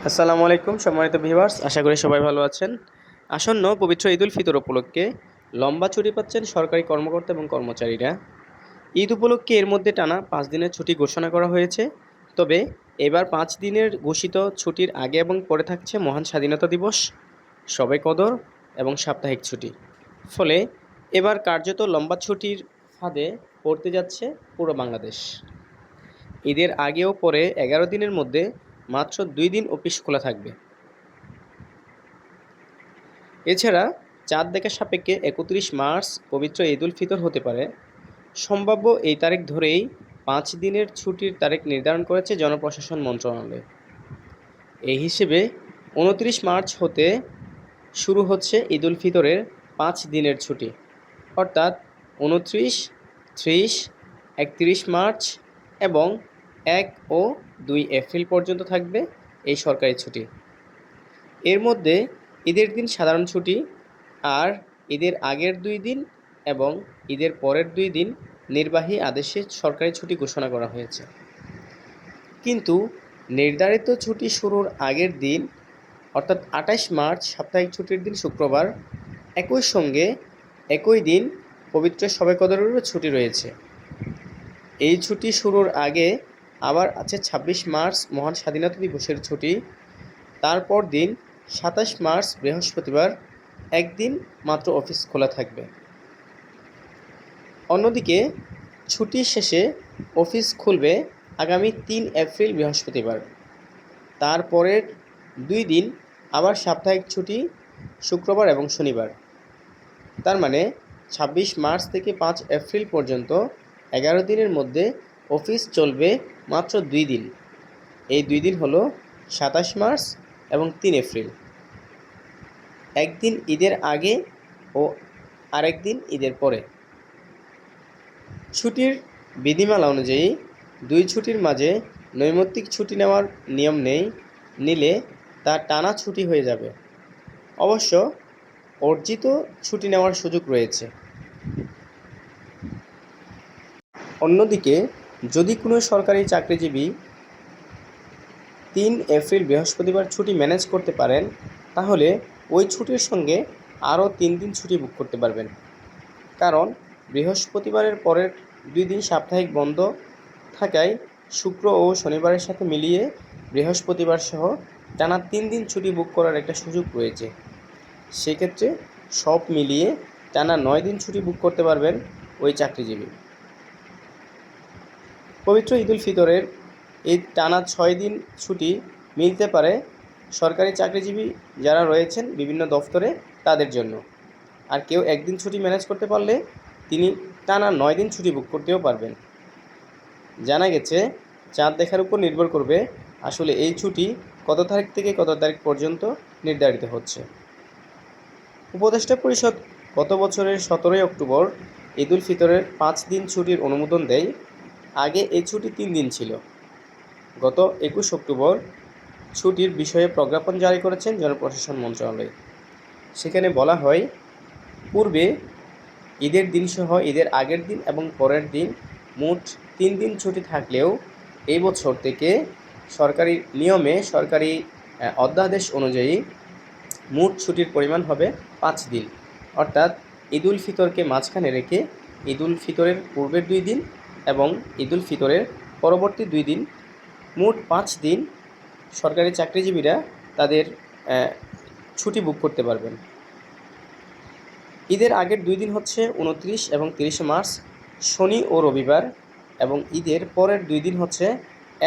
আসসালামু আলাইকুম সম্মানিত ভিউয়ার্স, আশা করি সবাই ভালো আছেন। আসন্ন পবিত্র ঈদুল ফিতর উপলক্ষে লম্বা ছুটি পাচ্ছেন সরকারি কর্মকর্তা এবং কর্মচারীরা। ঈদ উপলক্ষে এর মধ্যে টানা 5 দিনের ছুটি ঘোষণা করা হয়েছে। তবে এবার 5 দিনের ঘোষিত ছুটির আগে এবং পরে থাকছে মহান স্বাধীনতা দিবস, শবে কদর এবং সাপ্তাহিক ছুটি। ফলে এবার কার্যত লম্বা ছুটির ফাঁদে পড়তে যাচ্ছে পুরো বাংলাদেশ। ঈদের আগে ও পরে 11 দিনের মধ্যে মাত্র 2 দিন অফিস খোলা থাকবে। এছাড়া চাঁদ দেখা সাপেক্ষে 31 মার্চ পবিত্র ঈদুল ফিতর হতে পারে। সম্ভাব্য এই তারিখ ধরেই 5 দিনের ছুটির তারিখ নির্ধারণ করেছে জনপ্রশাসন মন্ত্রণালয়। এই হিসেবে 29 মার্চ হতে শুরু হচ্ছে ঈদুল ফিতরের 5 দিনের ছুটি, অর্থাৎ 29, 30, 31 মার্চ এবং 1 ও 2 এপ্রিল পর্যন্ত থাকবে এই সরকারি ছুটি। এর মধ্যে ঈদের দিন সাধারণ ছুটি, আর ঈদের আগের 2 দিন এবং ঈদের পরের 2 দিন নির্বাহী আদেশে সরকারি ছুটি ঘোষণা করা হয়েছে। কিন্তু নির্ধারিত ছুটি শুরুর আগের দিন অর্থাৎ 28 মার্চ সাপ্তাহিক ছুটির দিন শুক্রবার, একই সঙ্গে একই দিন পবিত্র শবে কদরেরও ছুটি রয়েছে। এই ছুটি শুরুর আগে আবার আছে 26 মার্চ মহান স্বাধীনতা দিবসের ছুটি। তারপর দিন 27 মার্চ বৃহস্পতিবার একদিন মাত্র অফিস খোলা থাকবে। অন্যদিকে ছুটি শেষে অফিস খুলবে আগামী 3 এপ্রিল বৃহস্পতিবার। তারপরের 2 দিন আবার সাপ্তাহিক ছুটি শুক্রবার এবং শনিবার। তার মানে 26 মার্চ থেকে 5 এপ্রিল পর্যন্ত 11 দিনের মধ্যে অফিস চলবে মাত্র 2 দিন। এই 2 দিন হলো 27 মার্চ এবং 3 এপ্রিল। একদিন ঈদের আগে ও আরেক দিন ঈদের পরে। ছুটির বিধিমালা অনুযায়ী 2 ছুটির মাঝে নৈমিত্তিক ছুটি নেওয়ার নিয়ম নেই, নিলে তা টানা ছুটি হয়ে যাবে। অবশ্য অর্জিত ছুটি নেওয়ার সুযোগ রয়েছে। অন্যদিকে যদি কোনো সরকারি চাকরিজীবী 3 এপ্রিল বৃহস্পতিবার ছুটি ম্যানেজ করতে পারেন, তাহলে ওই ছুটির সঙ্গে আরও 3 দিন ছুটি বুক করতে পারবেন। কারণ বৃহস্পতিবারের পরের 2 দিন সাপ্তাহিক বন্ধ থাকায় শুক্র ও শনিবারের সাথে মিলিয়ে বৃহস্পতিবার সহ টানা 3 দিন ছুটি বুক করার একটা সুযোগ রয়েছে। সেক্ষেত্রে সব মিলিয়ে টানা 9 দিন ছুটি বুক করতে পারবেন ওই চাকরিজীবী। পবিত্র ঈদুল ফিতরের এই টানা 6 দিন ছুটি মিলতে পারে সরকারি চাকরিজীবী যারা রয়েছেন বিভিন্ন দফতরে, তাদের জন্য। আর কেউ একদিন ছুটি ম্যানেজ করতে পারলে তিনি টানা 9 দিন ছুটি বুক করতেও পারবেন। জানা গেছে চাঁদ দেখার উপর নির্ভর করবে আসলে এই ছুটি কত তারিখ থেকে কত তারিখ পর্যন্ত নির্ধারিত হচ্ছে। উপদেষ্টা পরিষদ গত বছরের 17 অক্টোবর ঈদুল ফিতরের 5 দিন ছুটির অনুমোদন দেয়। আগে এই ছুটি 3 দিন ছিল। গত 21 অক্টোবর ছুটির বিষয়ে প্রজ্ঞাপন জারি করেছেন জনপ্রশাসন মন্ত্রণালয়। সেখানে বলা হয়, পূর্বে ঈদের দিনসহ ঈদের আগের দিন এবং পরের দিন মোট 3 দিন ছুটি থাকলেও এই বছর থেকে সরকারি নিয়মে সরকারি অধ্যাদেশ অনুযায়ী মোট ছুটির পরিমাণ হবে 5 দিন। অর্থাৎ ঈদুল ফিতরকে মাঝখানে রেখে ঈদুল ফিতরের পূর্বের 2 দিন এবং ঈদুল ফিতরের পরবর্তী 2 দিন, মোট 5 দিন সরকারি চাকরিজীবীরা তাদের ছুটি বুক করতে পারবেন। ঈদের আগের 2 দিন হচ্ছে 29 এবং 30 মার্চ শনি ও রবিবার, এবং ঈদের পরের 2 দিন হচ্ছে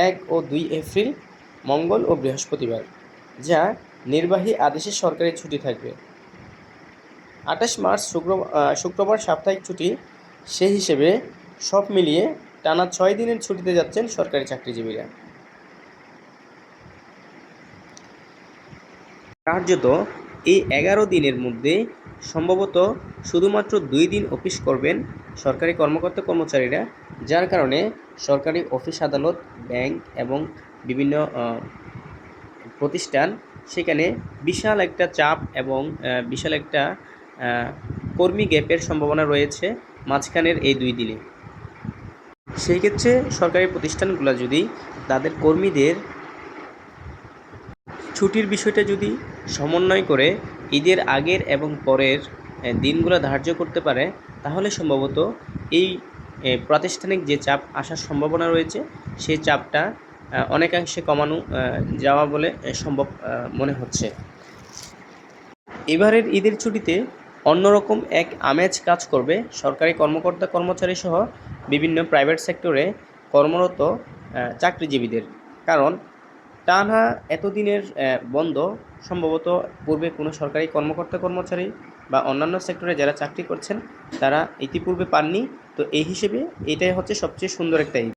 1 ও 2 এপ্রিল মঙ্গল ও বৃহস্পতিবার, যা নির্বাহী আদেশে সরকারি ছুটি থাকবে। 28 মার্চ শুক্রবার সাপ্তাহিক ছুটি। সেই হিসেবে সব মিলিয়ে টানা 6 দিনের ছুটিতে যাচ্ছেন সরকারি চাকরিজীবীরা। কার্যত এই 11 দিনের মধ্যে সম্ভবত শুধুমাত্র 2 দিন অফিস করবেন সরকারি কর্মকর্তা কর্মচারীরা, যার কারণে সরকারি অফিস আদালত, ব্যাংক এবং বিভিন্ন প্রতিষ্ঠান, সেখানে বিশাল একটা চাপ এবং বিশাল একটা কর্মী গ্যাপের সম্ভাবনা রয়েছে মাঝখানের এই 2 দিনে। সেই ক্ষেত্রে সরকারি প্রতিষ্ঠানগুলো যদি তাদের কর্মীদের ছুটির বিষয়টা যদি সমন্বয় করে ঈদের আগের এবং পরের দিনগুলো ধার্য করতে পারে, তাহলে সম্ভবত এই প্রাতিষ্ঠানিক যে চাপ আসার সম্ভাবনা রয়েছে, সেই চাপটা অনেকাংশে কমানো যাওয়া বলে সম্ভব মনে হচ্ছে। এবারের ঈদের ছুটিতে অন্যরকম এক আমেজ কাজ করবে সরকারি কর্মকর্তা কর্মচারী সহ বিভিন্ন প্রাইভেট সেক্টরে কর্মরত চাকরিজীবীদের। কারণ টানা এতদিনের বন্ধ সম্ভবত পূর্বে কোনো সরকারি কর্মকর্তা কর্মচারী বা অন্যান্য সেক্টরে যারা চাকরি করছেন তারা ইতিপূর্বে পাননি। তো এই হিসেবে এটাই হচ্ছে সবচেয়ে সুন্দর একটা ঈদ।